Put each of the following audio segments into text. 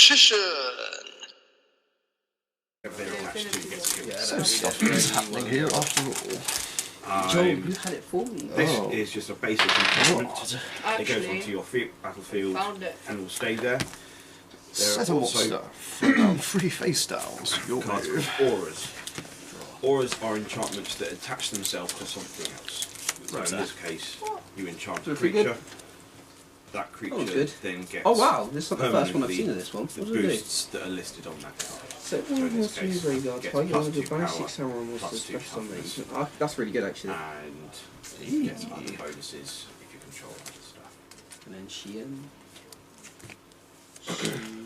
Nutrition. So stuff is happening here after all. Joel, you had it for me. This is just a basic enchantment. It goes Actually, onto your battlefield found it. and will stay there. Set a monster. 3 face downs. Your Cards move. called auras. Auras are enchantments that attach themselves to something else. So in this case, you enchant a creature. That creature then gets. Oh wow, this is not the first one I've seen of this one. The What does it do? boosts that are listed on that card. So in one this has to use case, graveyard. gets Target plus one of your 2 basic power, sound monsters plus 2 special toughness, summons. That's really good actually. and you get some other bonuses if you control other stuff. And then Sheehan.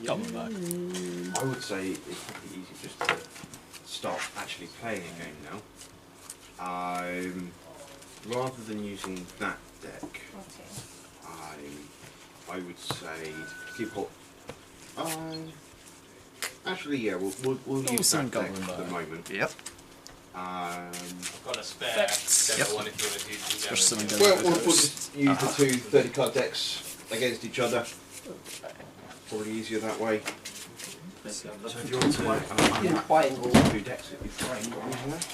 I would say it's pretty easy just to start actually playing a game now. Rather than using that deck, I would say keep hold. Actually, yeah, we'll use that deck for the moment. Yep. I've got a spare demo one if you want to do two Well, we'll just use the two 30-card decks against each other. Probably easier that way. So if you want to triangle. 2 decks, it'd be triangle, isn't it?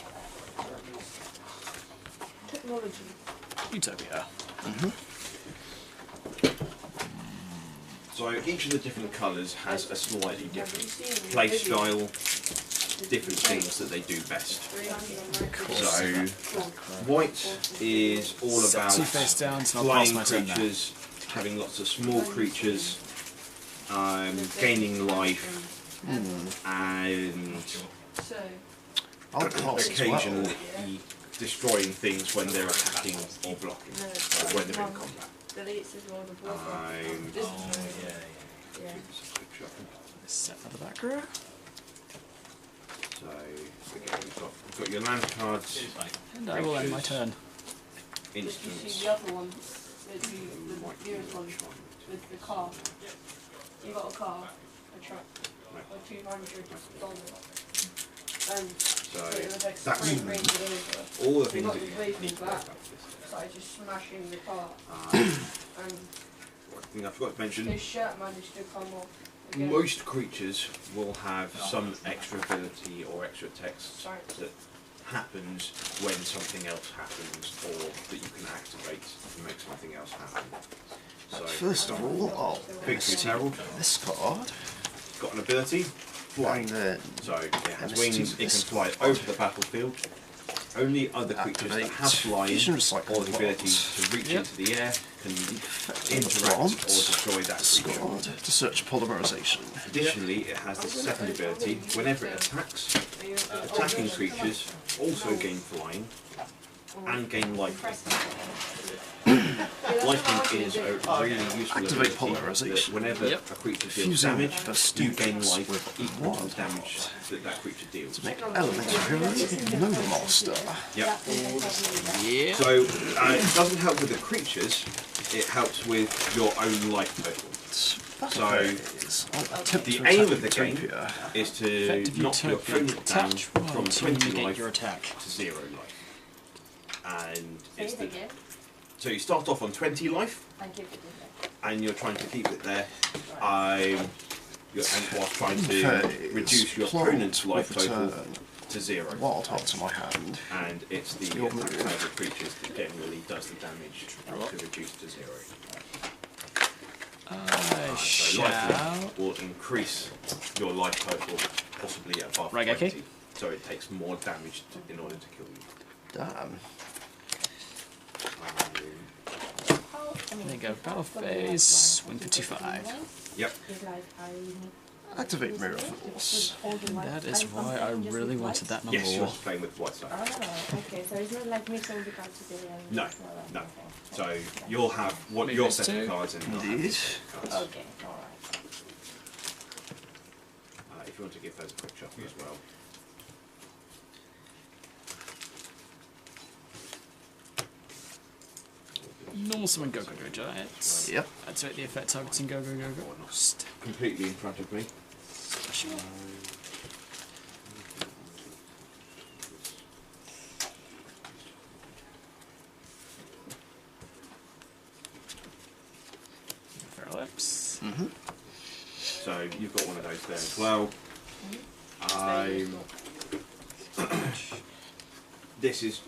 Technology. Utopia. So each of the different colours has a slightly different play style, different things that they do best. So white is all about flying creatures, having lots of small creatures, gaining life, and occasionally destroying things when they're attacking or blocking, or when they're in combat. Set for the back row. So again, we've got your land cards, And I will end my turn. instants. The other one, the newest one, with the car. You got a car, a truck, for $200. So it was like that's spraying rain over. all the We things got that the you blade need from to back. about this. Started just smashing the car. And One thing I forgot to mention. his shirt managed to come off. Again. Most creatures will have some extra ability or extra text that happens when something else happens, or that you can activate to make something else happen. So First of all, I'll Victory's Herald. this card. Got an ability, flying. And then So it has wings, it can fly over the battlefield. Only other creatures that have flying or the ability to reach into the air can interact or destroy that creature. to search polymerization. Additionally, it has the second ability. Whenever it attacks, attacking creatures also gain flying and gain life. Life is a really useful Activate ability polymerization. that whenever a creature deals Fusing damage, the you gain students life with equal to one the damage that that creature deals. Make elementary Nova Master. Yep. Yeah. So it doesn't help with the creatures, it helps with your own life total. So the aim of the game is to knock your opponent down from 20 life your attack to 0 life. And it's the, so you start off on 20 life, and you're trying to keep it there. Whilst trying to reduce your opponent's life total to 0. Wild Hearts in my hand. And it's the attack of creatures that generally does the damage to reduce to 0. So life will increase your life total possibly above 20. So it takes more damage in order to kill you. Damn. There you go, battle phase, swing for 2/5. Yep. Activate Mirror Force. That is why I really wanted that number. Yes, you're playing with white side. Oh, okay, so it's not like mixing the cards together. No, no. So you'll have what your set of cards and Indeed. cards. Okay, alright. If you want to give those a quick shuffle as well. Normal summon Go Go Go Giants. Yep. Activate the effect targeting Go Go Go Go. Completely in front of me. Feral Lips. So you've got one of those there as well. This is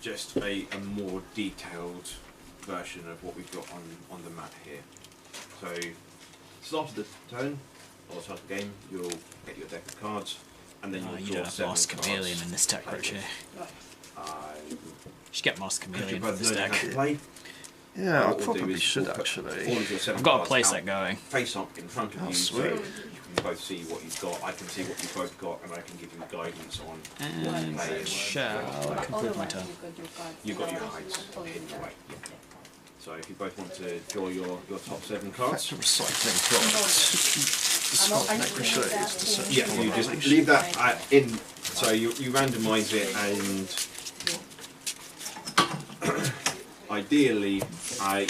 just a more detailed version of what we've got on the mat here. So, start of the turn, or start of the game, you'll get your deck of cards, and then you'll You draw don't have 7 Master cards. Chameleon in this deck, Richie. You should get Master Could you Chameleon for both this learn how deck. to play? Yeah, I What we'll do probably is should we'll put all actually. of your 7 I've got a cards playset out, going. face up in front of Oh, you, so sweet. you can both see what you've got. I can see what you've both got, and I can give you guidance on what to And play. I shall conclude my turn. You've got your hides hidden away. Yeah. So if you both want to draw your top 7 cards, That's a recycling product. Discard deck cliches to search yeah, for you just information. leave that in. So you randomise it, and ideally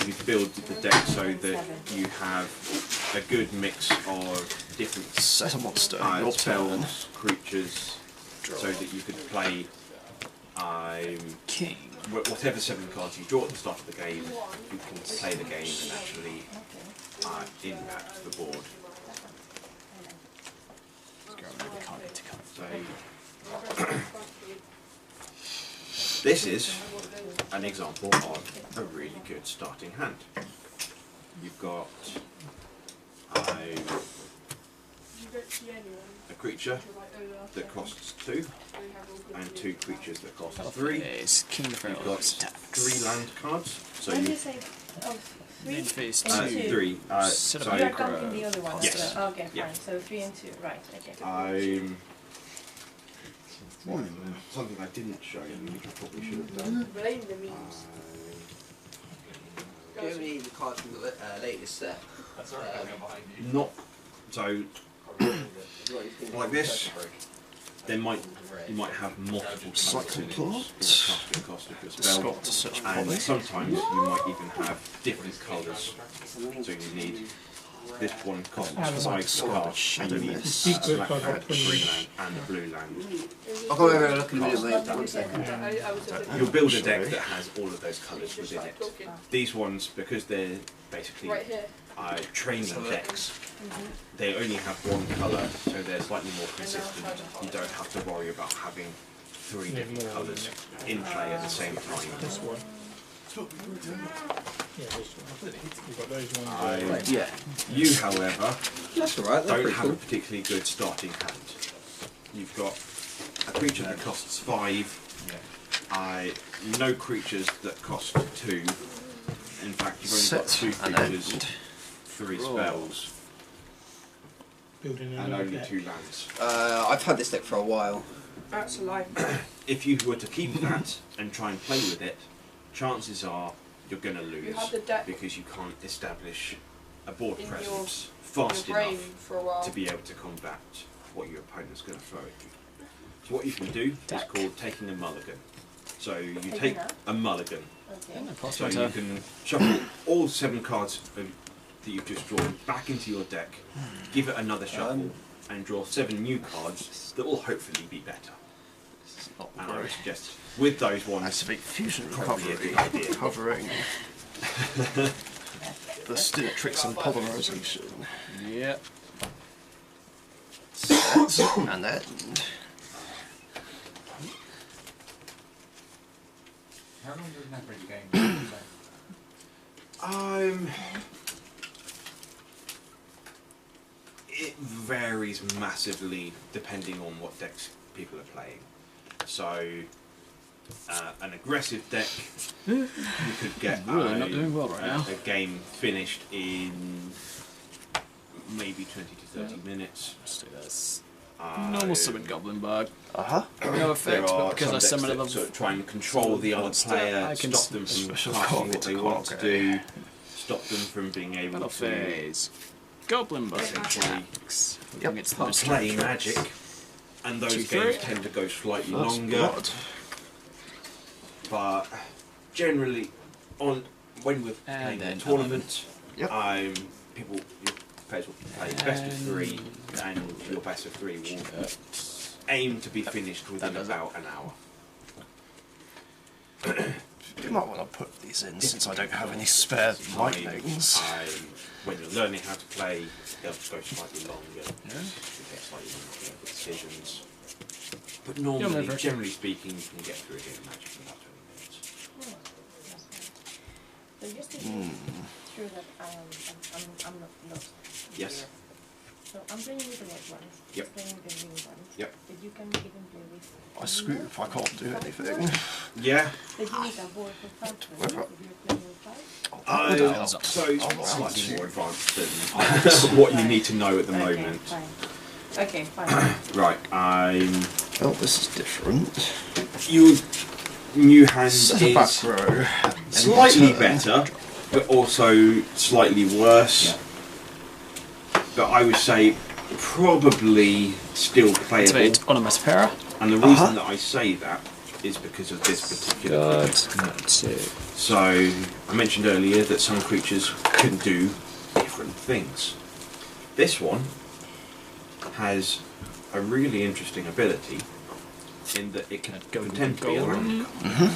you build the deck so that you have a good mix of different Set a monster. Your turn. spells, creatures, so that you could play King. whatever 7 cards you draw at the start of the game. You can play the game and actually impact the board. So this is an example of a really good starting hand. You've got a creature that costs 2, and 2 creatures that cost 3. It's King of You've got Thrones attacks. 3 land cards. So When you you say Main phase and 2. 3. Set So up you are your counting the other ones? Yes. Okay, fine. Yeah. So 3 and 2, right? Okay. Something I didn't show you, which I probably should have done. Blame the memes. Do you have any of the cards from the latest set? That's alright, I'll go behind you. Not so like this. You might have multiple Cycle colors in plot. the cost of your spell, Discard to search for and poly. sometimes you might even have different colours. So you need this one costs 5 cards, and you need a black land, a green land, and a blue land. I'll go over and look in a minute, mate. 1 second. You'll build a deck that has all of those colours within it. These ones, because they're basically Right here. training decks, they only have 1 colour, so they're slightly more consistent. You don't have to worry about having 3 different colours in play at the same time. Yeah. You, however, That's alright, they're don't pretty have a cool. particularly good starting hand. You've got a creature that costs 5, no creatures that cost 2. In fact, you've only got Set 2 and creatures, end. 3 spells, and only 2 lands. I've had this deck for a while. That's a lie. If you were to keep that and try and play with it, chances are you're going to lose have the deck because you can't establish a board in presence your fast brain enough for a while. to be able to combat what your opponent's going to throw at you. So what you can do is called taking a mulligan. So you take a mulligan. Okay. So you can shuffle all 7 cards that you've just drawn back into your deck, give it another shuffle, and draw 7 new cards that will hopefully be better. And I would suggest with those ones, Activate fusion probably a recovery, good idea. covering the Stinatrix and polymerization. Yep. Set and end. How long does an average game it varies massively depending on what decks people are playing. So, an aggressive deck, you could get Really not doing well right now. a game finished in maybe 20 to 30 minutes. Let's do this. Normal summon Goblin Bug. Uh-huh. No There effect, are but because some I decks summon that another. sort of try and control the other monster, player, I can stop them from special casting copy what to they want to copy. do, stop them from being able Battle to phase. Goblin Bug essentially attacks. Yep. It's the play magic, and those 2, games 3. tend to go slightly First longer. blood. But generally, when we're And playing a then tournament, Yep. your players will play best of 3, and your best of 3 will aim to be finished within That does it. about an hour. might want to put these in since I don't have any spare lightnings. When you're learning how to play, they'll go slightly longer. You get slightly longer decisions. But normally, generally speaking, you can get through a game of Magic in about 20 minutes. So just to be sure that I'm not lost. Yes. So I'm playing with the white ones. Yep. Playing with the green ones. Yep. But you can even play with. I screw if I can't do anything. Yeah. But you need a board for 5 players if you're playing with 5. So slightly more advanced than what you need to know at the moment. Okay, fine. Right. Oh, this is different. Your new hand Set a is back row. slightly better, but also slightly worse. But I would say probably still playable. Activate Onomatopoeia. And the reason that I say that is because of this particular Good. So, I mentioned earlier that some creatures can do different things. This one has a really interesting ability in that it can pretend to be a land card.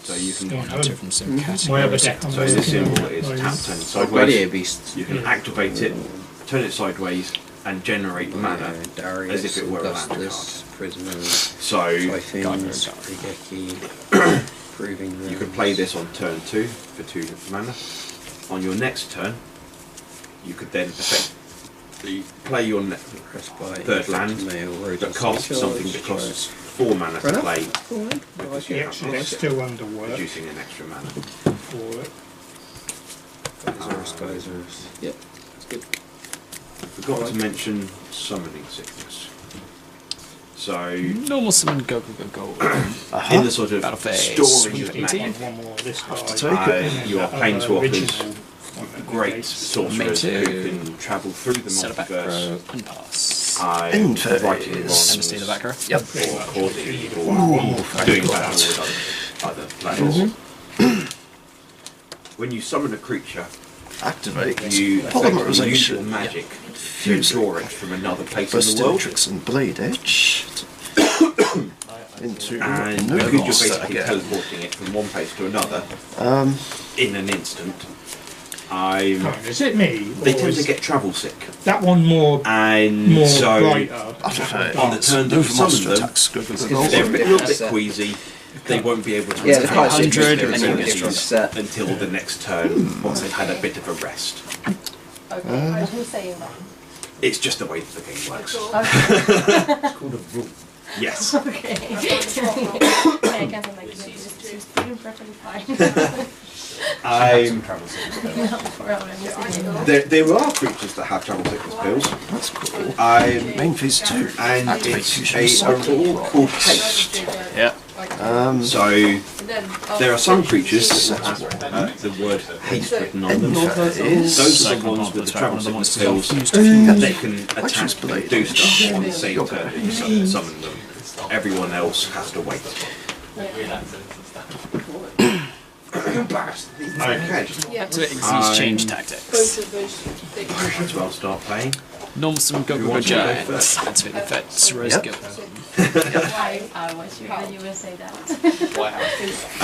So you can From some My other deck. so this symbol is tap, turn it sideways. You can activate it, turn it sideways, and generate mana as if it were a land card. So you can play this on turn 2 for 2 mana. On your next turn, you could then effectively play your third land that costs something that costs 4 mana to play. Because you have It's still under work. producing an extra mana. Yep, that's good. Forgot to mention summoning sickness. So Normal summon, go. in the sort of Battle phase. story of 18. Magic, One more this guy. you are planeswalkers, Original great sorcerers who can travel through the Set a back multiverse. row and pass. End Writing phase. And stay the back row. Yep. or causing or doing battle with other players. When you summon a creature, Activate. you effectively use your Polymerization. magic to draw it from another place in Burst the world. Tricks and Blade Edge. Into And no because you're monster basically again. teleporting it from one place to another Um, in an instant, Is it me? they or tend to is get travel sick. that one more And so brighter? on the turn that you summon them, attacks. they're a little bit queasy. They won't be able to Yeah, the attack cards hundred their and you get abilities set. until the next turn once they've had a bit of a rest. Okay, who's saying that? It's just the way that the game works. It's called a rule. Yes. Okay. I can't like this. It's doing perfectly fine. Travel sickness. There are creatures that have travel sickness pills. That's cool. Main phase 2. And Activate it's fusion a rule called haste. Yeah. So there are some creatures that have the word haste written on them. Those are the ones with the travel sickness pills. They can attack and do stuff on the same turn that you summon them. Everyone else has to wait. Okay. So it exceeds change tactics. Both of those things. Might as well start playing. Normal summon, go. Giant. Activate effects. Rose go. I was sure that you will say that.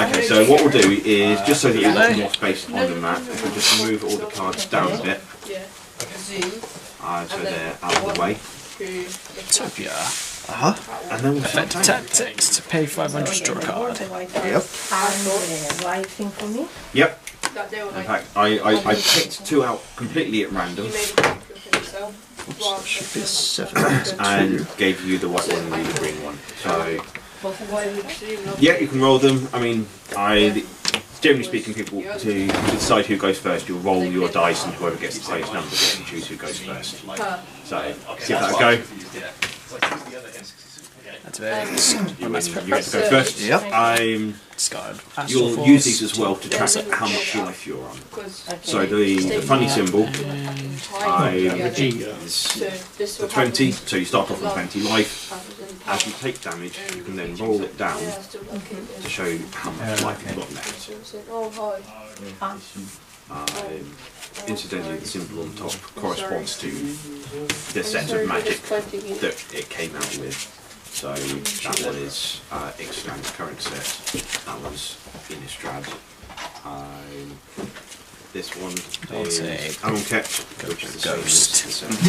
Okay, so what we'll do is, just so that you've got more space on the map, if we just move all the cards down a bit, Yeah. Zoom. so they're out of the way, Utopia. and then we'll start Effect playing. tactics to pay 500 to draw a card. Yep. And white thing for me? Yep, That they were in like, fact, I picked 2 out completely at random, you made a copy of yourself. That should be a 7. and gave you the white one and the green one. So, Why would you not? yeah, you can roll them. I mean, generally speaking, people, to decide who goes first, you'll roll your dice, and whoever gets the highest number gets to choose who goes first. So, see if that'll go. Activate. You get to go first. Yep. Discard. You'll use these as well to track how much life you're on. So the funny symbol is the 20, so you start off with 20 life. As you take damage, you can then roll it down to show you how much life you've got left. Incidentally, the symbol on top corresponds to the set of magic that it came out with. So that one is Ixtlan's current set. That one's Innistrad. This one is Amonkhet, which is the Ghost. same as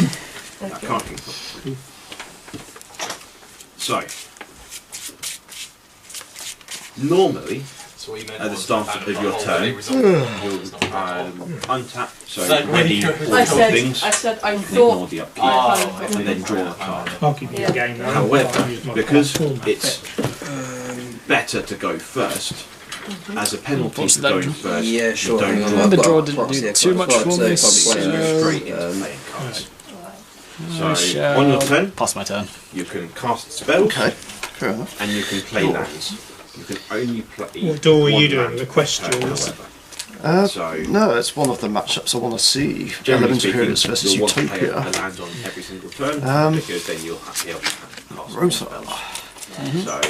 the set. Card King. So normally, at the start of your turn, you'll untap, so ready all things, I said I ignore thought the upkeep, and then draw a card. I'll give you the game now. However, Use my because format. it's better to go first, as a penalty for going first, Yeah, sure. you don't hang on, draw I've The got draw a didn't proxy do here too quite much a lot, for so me, probably go won't straight into playing cards. So shall on your turn, pass my turn. you can cast spells, Okay, fair enough. and you can play lands. You can only play. What door are you one doing? land The quest per turn, duels? however. So No, it's one of the matchups I want to see. generally Elements speaking, Periods versus you'll want to play a Utopia. land on every single turn because then you'll have to be able to cast Rota. spells. So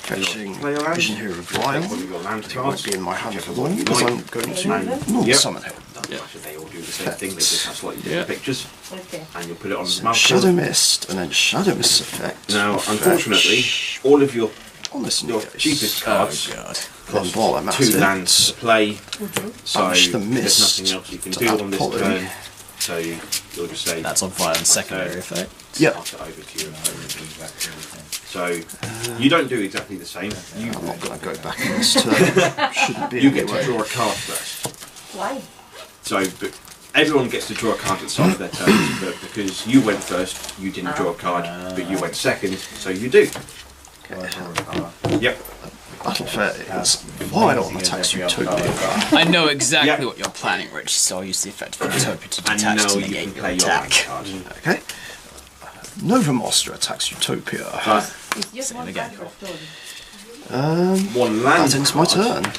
Fetching play a land. Vision here of Take one Vile. of your land It cards. won't be in my hand for whichever long one you because like. I'm going to And- North Yep. Summon him. They all do the same thing. They just have slightly different pictures, Okay. and you'll put it on the So mouth. Shadow Mist and then Shadow Mist effect. Now, Fetch unfortunately, all of your on this cheapest Oh cards god. Then while I'm at two it, lands to play, so Banish the there's mist nothing else you can to do add on this poly. turn. So you'll just say That's on violent secondary effect. Yeah. pass it over to your opponent. So you don't do exactly the same. You I'm not going to go back in this turn. Shouldn't be you get to anyway. draw a card first. Why? So but everyone gets to draw a card at the start of their turn, but because you went first, you didn't draw a card, but you went second, so you do. Yep. Battle Phase. Vile attacks Utopia. I know exactly Yep. what you're planning, Rich, so I'll use the effect of Utopia to And detach now to you can negate your play your land attack. card. Okay. Nova Monster attacks Utopia. But It's just Same one again. card per story. one land That ends my card turn.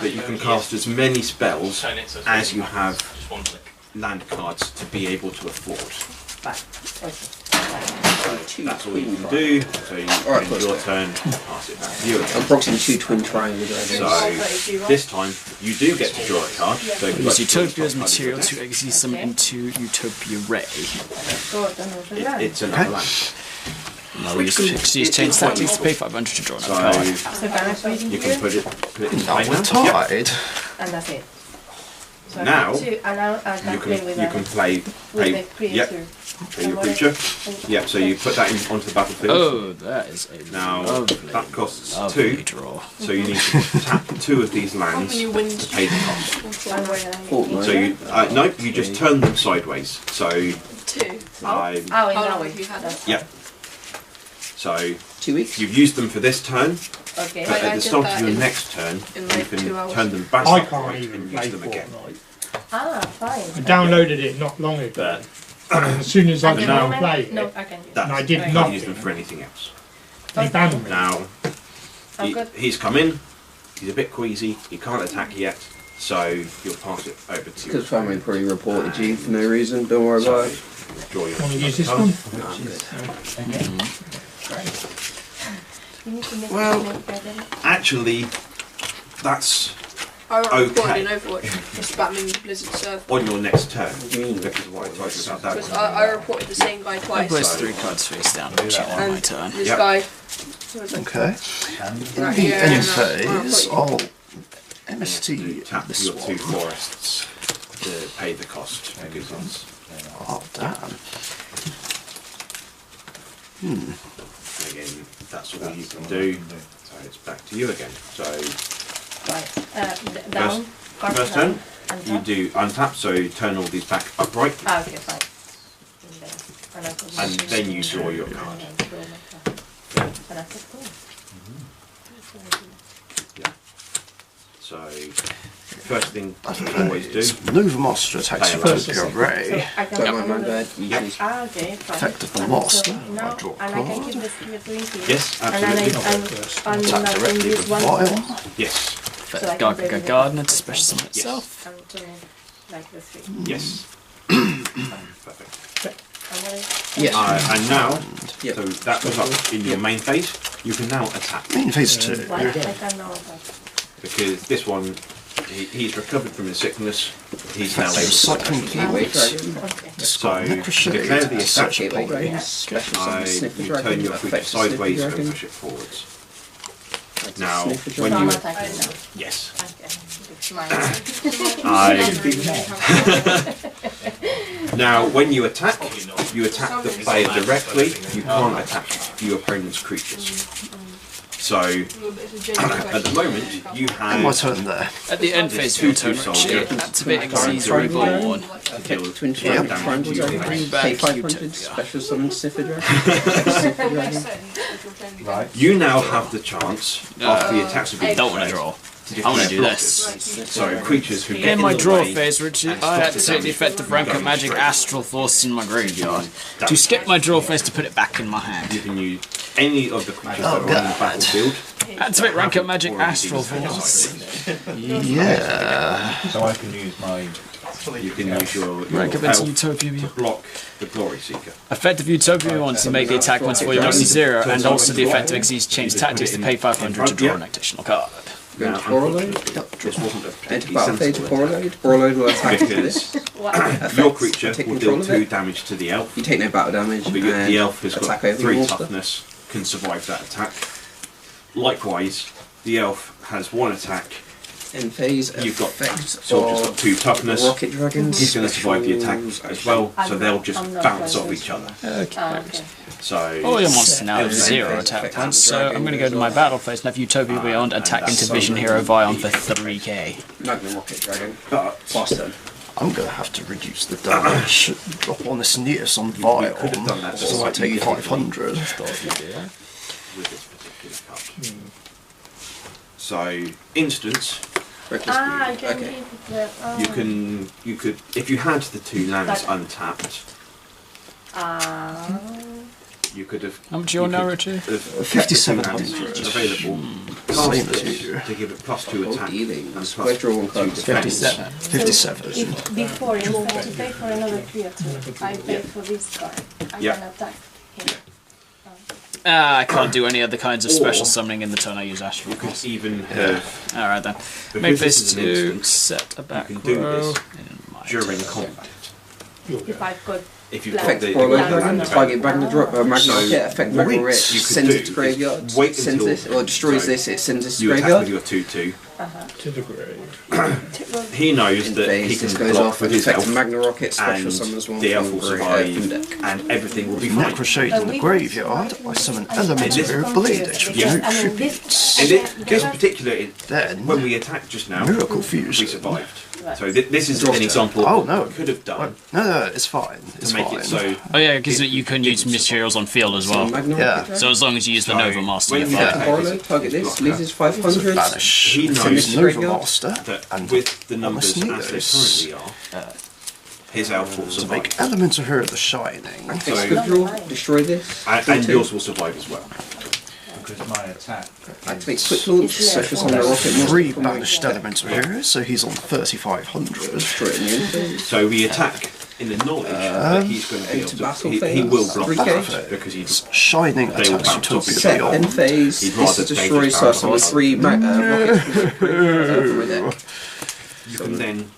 that you can cast as many spells Turn it so it's as you have just one click. land cards to be able to afford. Right. Okay. That's all you can do. So you Alright, end your turn, pass it back to you I'm again. proxying 2 twin triangles. So this time you do get to draw a card. So Use Utopia's material to execute some into Utopia Ray. It's another land. Now we use change tactics to pay 500 to draw another card. So So can I put you can put it in Now play we're now. Yep. tied. and that's it. So Now, and now I can play with You can play the yep, creature. play your creature. Yep, so you put that onto the battlefield. Oh, that is a Now lovely, that costs lovely 2, draw. so you need to tap 2 of these lands you win to pay the cost. And when So you no, you just turn them sideways. So 2. oh, in How that long way. have you had it? yep. So 2 weeks? you've used them for this turn, Okay. but I at the did start that of your in- next turn, in you like can 2 hours. turn them back I upright can't and even use play them again. Fortnite. Ah, fine. I downloaded it not long ago. And as soon as I At the began moment, playing no, it, I can do That- and I did Right. You nothing, can't use them for anything else. they banned me. Now I'm good. he's come in. He's a bit queasy. He can't attack yet, so you'll pass it over to you. Because family probably reported you for no reason, don't worry about it. Draw your Want to use this card. one? You need to make Well, it better. Actually, that's I got reported Okay. in Overwatch for spamming Blizzard server. on your next turn. Because why I told you about that Because one. I reported the same guy I twice. place 3 cards face down, Rich, on my And turn. this Yep. guy was like, Okay. right The here, end and phase, I I'll You MST tap this your 2 one. forests to pay the cost because it's Oh, damn. again that's all you can do. So it's back to you again. So Right. Down. Card first down, turn, and you top. do untap, so turn all these back upright, Ah, okay, fine. And I put and my- then you draw your card. and I draw my card. And that's it, cool. So first thing you always do. Nova Monster attacks Play a Utopia So Ray. I can Don't mind my remember- bad. Yep. Ah, okay, fine. Effect of the And Monster. so I now, draw a and I can card. keep this between here. Yes, And then absolutely. and Attack I can directly use with one Vile. Yes, So I can play with it. Gardener to special summon itself. and turn it like the 3. yes. Perfect. And what is- Yes. And now, Yep. so that was up in your main phase. You can now attack Main phase 2. Why? I can now attack. because this one He's recovered from his sickness. He's now able to Recycling attack. plant. So Ricochet. declare the attack. Search Gateway poly. dragon, special summon You sniffer turn dragon, your creature affect the sniffer sideways and dragon. push it forwards. That's a Now, sniffer when So I'm you attacking now. yes, Okay. now when you attack the player directly. You can't attack your opponent's creatures. So at the moment you My have turn there. At the end phase of your turn, Richie, activate Xyz Reborn. Affect twin Yep. triangle dragon. Bring Pay back 500, Utopia. special summon sniffer dragon. Sniffer dragon. Right. you now have the chance after the attacks have been Don't want to draw. I want to do this. So creatures who get In my the draw way phase, Richie, and I stop the activate the damage effect of from rank up going magic straight. Astral Force in my graveyard. Damage. To skip my draw phase to put it back in my You hand. can use any of the creatures Oh, that are on the God. battlefield. Activate rank up magic Already Astral been Force. Yeah. So I can use my. You can use your Rank up into elf Utopia. to block the Glory Seeker. Effective Utopia wants to make the attack once for your money 0, and also the effect of Xyz change tactics to pay 500 to draw an additional card. Going Now, to Borreload. this wasn't a Enter particularly battle phase sensible Borreload. attack Borreload will attack into because this. your creature Take will control deal of 2 it. damage to the elf, You take no battle damage. but And the elf has got attack over the 3 monster. toughness, can survive that attack. Likewise, the elf has 1 attack. End phase. You've got effect soldier's got of 2 toughness. rocket dragons. He's going to survive the attack as well, so they'll just I'm not bounce playing off this each other. Okay. So All your monsters now have Elf 0 phase, attack effect points, of so dragon I'm going to go to as my well. battle phase and have Utopia Beyond and attack that's into Vision Hero Vion for 3k. Magnum rocket dragon. But Last turn. I'm gonna have to reduce the damage. Drop on this Neos on Vion. could have done that So I take 500. with this particular card. So, instance, Reckless Ah, I Breed. can Okay. leave the. you could, if you had the 2 lands untapped, you could have. How much you on now, Richie? 5,700. Available. Same Cast as it you. to give it +2 Oh, attack. dealing. and plus Square draw 1 2 card. defense. 57. If before, instead to pay for another creature, I pay for this card. I Yeah. can attack him. I can't do any other kinds of special summoning in the turn I use Astral You could Force. even have, Alright then. because Make this this is an 2, instance, set a back you can do row this in my during turn. combat. If I've got. If you've Effect got the Borreload Land dragon. on Target Magna Magna So, rocket. Effect Magna wait, rocket. you could Sends do it to graveyard. is wait Sends until- this or destroys so this. It sends this to You attack graveyard. with your 2/2. To the grave. He knows In that he phase, can this goes block off with and his effect elf, Magna rocket. Special and summons 1 the elf from will from survive, deck. and everything will be fine. Necroshade in the graveyard. I summon Elemental Blade Edge with no tributes. In this particular, Then, when we attacked just now, Miracle we Fusion. survived. So this is an example Oh, of no. what we could have done No, it's fine. It's to make fine. it so. Oh yeah, because you can use materials on field as well. Magna Yeah. rocket So as long as you use the So, Nova Master, when you're you fine. attack, Borreload, target this, loses 500. Banish. He knows Send Nova graveyard. Master that and with the numbers as they Neos. currently are, his elf will to survive, make Elemental Hero the Shining. Effect So- good draw. Destroy this. and yours will survive as well. Because my attack. Activate quick launch. Special summon a rocket. monster 3 from banished Elemental Heroes, so he's on 3,500. Destroy it in the end phase. So we attack in the knowledge that he's going to be able into to. battle He phase. will block 3K. that because he's. Shining They will attacks bounce off Utopia each Set other. end phase. He'd This rather is they destroy just so bounce summon off. 3 rockets from the deck. You can then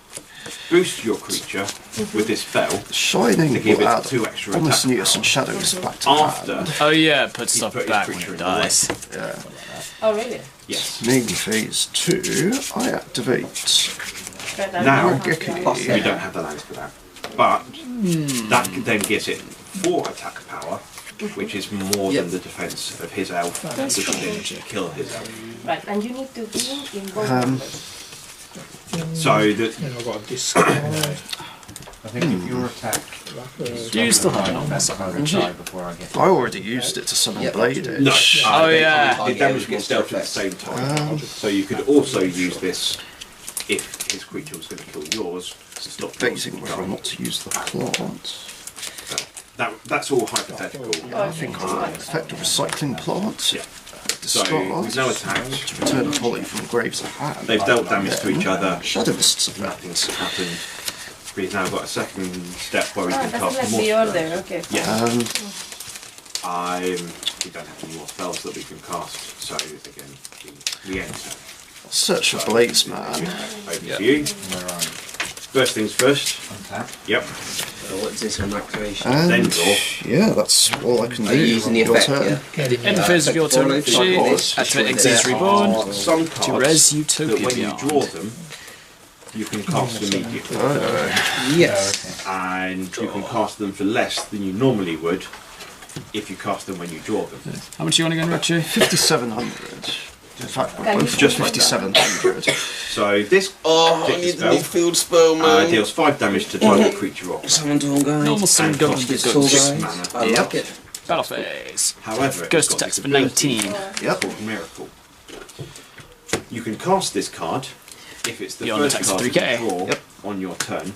boost your creature with this spell Shining to give will it add 2 extra Ominous attack Neos and Shadows back to after. hand. Oh yeah, put stuff put his back when creature it in the way. dies. Yeah. Oh, really? Yes. Main phase 2, I activate Now Rogeki. we don't have the lands for that, but that then gives it 4 attack power, which is more Yep. than the defense of his elf, which will then kill his elf. Right, and you need to be in both Um, numbers. So the Then I've got a discard. I think if your attack. Do you still have an I'll Omnis? die before I get. I already used it to summon Yep. Blade Edge. no, Oh, yeah. the damage gets dealt at the same time. So you could also use this if his creature was going to kill yours to stop yours Debating from whether or dying. not to use the plant. That's all hypothetical. I think I'll effect a recycling plant. Yeah. So Discard. we've now attacked. To return a poly from graves to hand. They've dealt damage to each other. Shadow Mists effect. Nothing's happened. We've now got a second step where we Oh, can that's cast like more the spells. order, okay. Yeah. Um, We don't have any more spells that we can cast, so again, we enter. Search for Blaze Man. Over to you. Where are you? First things first. Untap. Yep. What's this on activation? And Then draw. yeah, that's all I can do. Are you using the Your effect? turn. Yeah. At the end phase of your turn, Richie, activate Exe's Reborn Some to cards res that Utopia when you Beyond. draw them, you can cast immediately. Yes. And you can cast them for less than you normally would if you cast them when you draw them. How much do you want again, Richie? 5,700. In fact, we're both Just like 5,700. So this particular spell spell, deals 5 damage to target creature roll. Summon Dawn Guy. Normal summon And goblin costs good. 6 mana. I like it. Battle phase. However, Ghost it's got attacks this for ability 19. Yep. called Miracle. You can cast this card if it's the Beyond first attacks card 3K. you draw Yep. on your turn.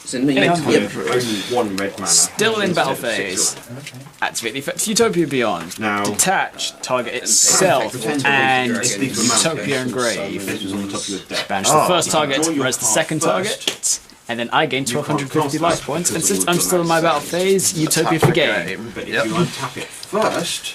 It's in me. Yeah. Yep. Only 1 red mana. Still in instead battle of 6 phase. red. Okay. Activate the effect Utopia Beyond. Now, Detach, target itself and Utopia Engrave. this was on the top of your deck. Banish the first Draw target, your res the card second first. target, and then I gain You can't 1250 cast life that points. And because since of I'm the still in my battle phase, Utopia for game. But if Yep. you untap it first,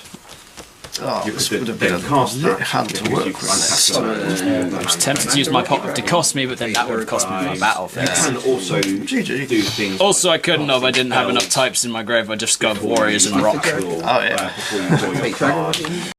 Oh, you this could would have been then a cast lit that hand to because work you with can untap this. the I was tempted to use my pop up to cost me, but then that would have cost me my battle You phase. can also GG. do things. Also, I couldn't have. I didn't have enough types in my grave. I just got warriors and rock. Oh, yeah. Before you draw your Wait, card. Dragon?